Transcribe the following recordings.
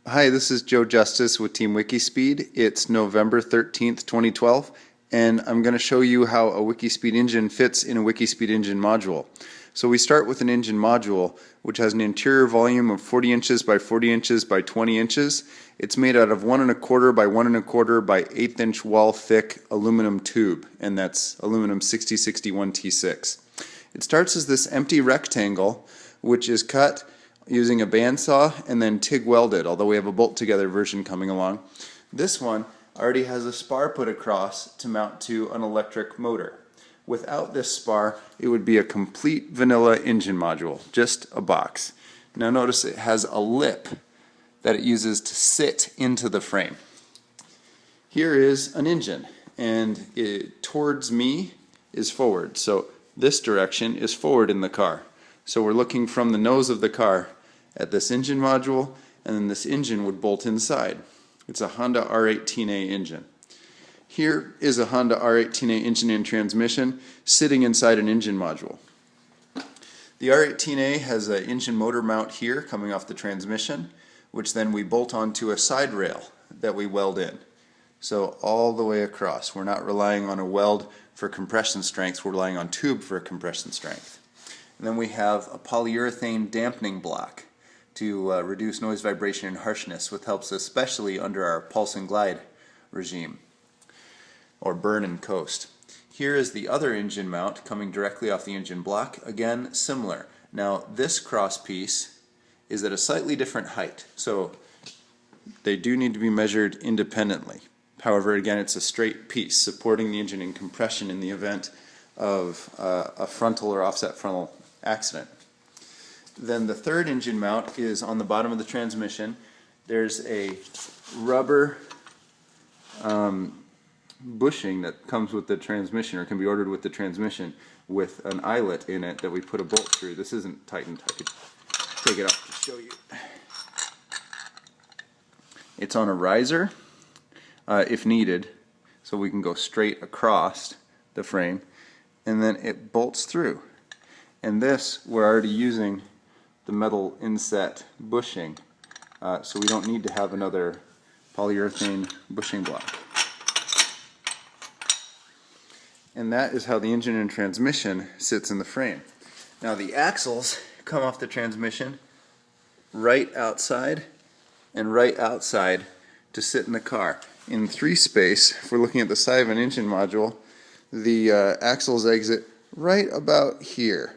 Hi, this is Joe Justice with Team WIKISPEED. It's November 13th, 2012, and I'm going to show you how a WIKISPEED engine fits in a WIKISPEED Engine Module. So we start with an engine module which has an interior volume of 40 inches by 40 inches by 20 inches. It's made out of 1 1/4 by 1 1/4 by 1/8 inch wall thick aluminum tube, and that's aluminum 6061 T6. It starts as this empty rectangle which is cut using a bandsaw and then TIG welded, although we have a bolt together version coming along. This one already has a spar put across to mount to an electric motor. Without this spar, it would be a complete vanilla engine module, just a box. Now notice it has a lip that it uses to sit into the frame. Here is an engine, and towards me is forward, so this direction is forward in the car. So we're looking from the nose of the car at this engine module, and then this engine would bolt inside. It's a Honda R18A engine. Here is a Honda R18A engine and transmission sitting inside an engine module. The R18A has an engine motor mount here coming off the transmission, which then we bolt onto a side rail that we weld in. So all the way across. We're not relying on a weld for compression strength, we're relying on tube for compression strength. And then we have a polyurethane dampening block to reduce noise, vibration, and harshness, which helps especially under our pulse and glide regime, or burn and coast. Here is the other engine mount coming directly off the engine block, again similar. Now this cross piece is at a slightly different height, so they do need to be measured independently. However, again, it's a straight piece supporting the engine in compression in the event of a frontal or offset frontal accident. Then the third engine mount is on the bottom of the transmission. There's a rubber bushing that comes with the transmission, or can be ordered with the transmission, with an eyelet in it that we put a bolt through. This isn't tightened. I could take it off to show you. It's on a riser if needed, so we can go straight across the frame, and then it bolts through. And this, we're already using the metal inset bushing, so we don't need to have another polyurethane bushing block. And that is how the engine and transmission sits in the frame. Now the axles come off the transmission right outside and right outside to sit in the car. In 3 space, if we're looking at the side of an engine module, the axles exit right about here.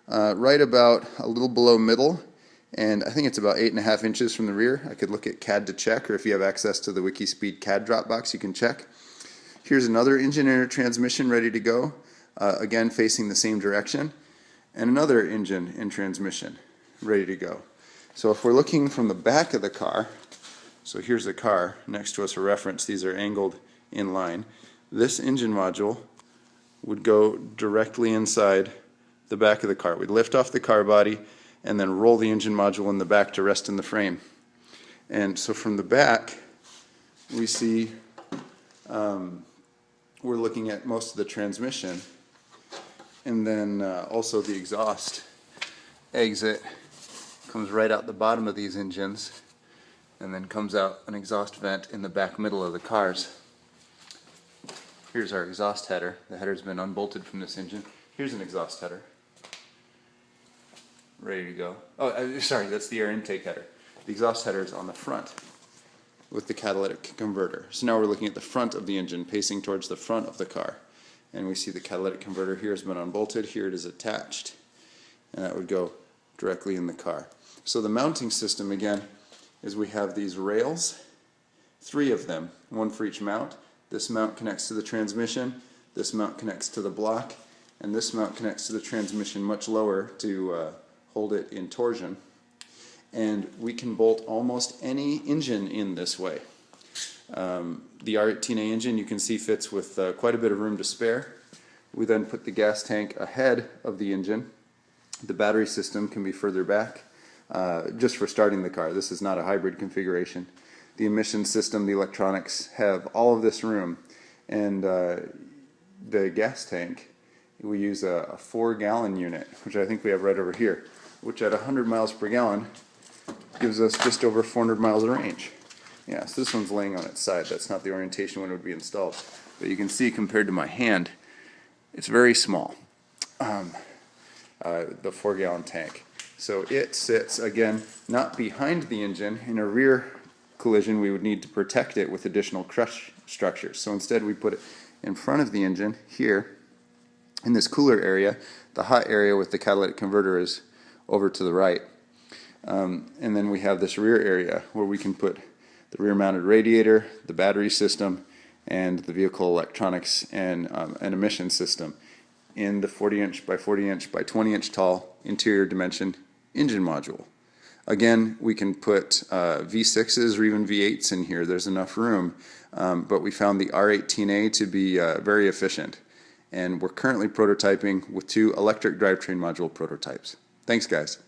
Right about a little below middle, and I think it's about 8.5 inches from the rear. I could look at CAD to check, or if you have access to the WIKISPEED CAD Dropbox, you can check. Here's another engine and a transmission ready to go, again facing the same direction, and another engine and transmission ready to go. So if we're looking from the back of the car, so here's the car next to us for reference, these are angled in line, this engine module would go directly inside the back of the car. We'd lift off the car body and then roll the engine module in the back to rest in the frame. And so from the back we see we're looking at most of the transmission, and then also the exhaust exit comes right out the bottom of these engines, and then comes out an exhaust vent in the back middle of the cars. Here's our exhaust header. The header's been unbolted from this engine. Here's an exhaust header ready to go. Oh, sorry, that's the air intake header. The exhaust header is on the front with the catalytic converter. So now we're looking at the front of the engine, pacing towards the front of the car. And we see the catalytic converter here has been unbolted. Here it is attached. And that would go directly in the car. So the mounting system, again, is we have these rails, 3 of them, 1 for each mount. This mount connects to the transmission, this mount connects to the block, and this mount connects to the transmission much lower to hold it in torsion. And we can bolt almost any engine in this way. The R18A engine, you can see, fits with quite a bit of room to spare. We then put the gas tank ahead of the engine. The battery system can be further back, just for starting the car. This is not a hybrid configuration. The emission system, the electronics have all of this room, and the gas tank, we use a 4-gallon unit, which I think we have right over here, which at 100 miles per gallon gives us just over 400 miles of range. Yeah, so this one's laying on its side. That's not the orientation when it would be installed. But you can see compared to my hand, it's very small, the 4-gallon tank. So it sits, again, not behind the engine. In a rear collision, we would need to protect it with additional crush structures. So instead we put it in front of the engine here in this cooler area. The hot area with the catalytic converter is over to the right. And then we have this rear area where we can put the rear mounted radiator, the battery system, and the vehicle electronics and an emission system in the 40-inch by 40-inch by 20-inch tall interior dimension engine module. Again, we can put V6s or even V8s in here. There's enough room, but we found the R18A to be very efficient. And we're currently prototyping with 2 electric drivetrain module prototypes. Thanks, guys.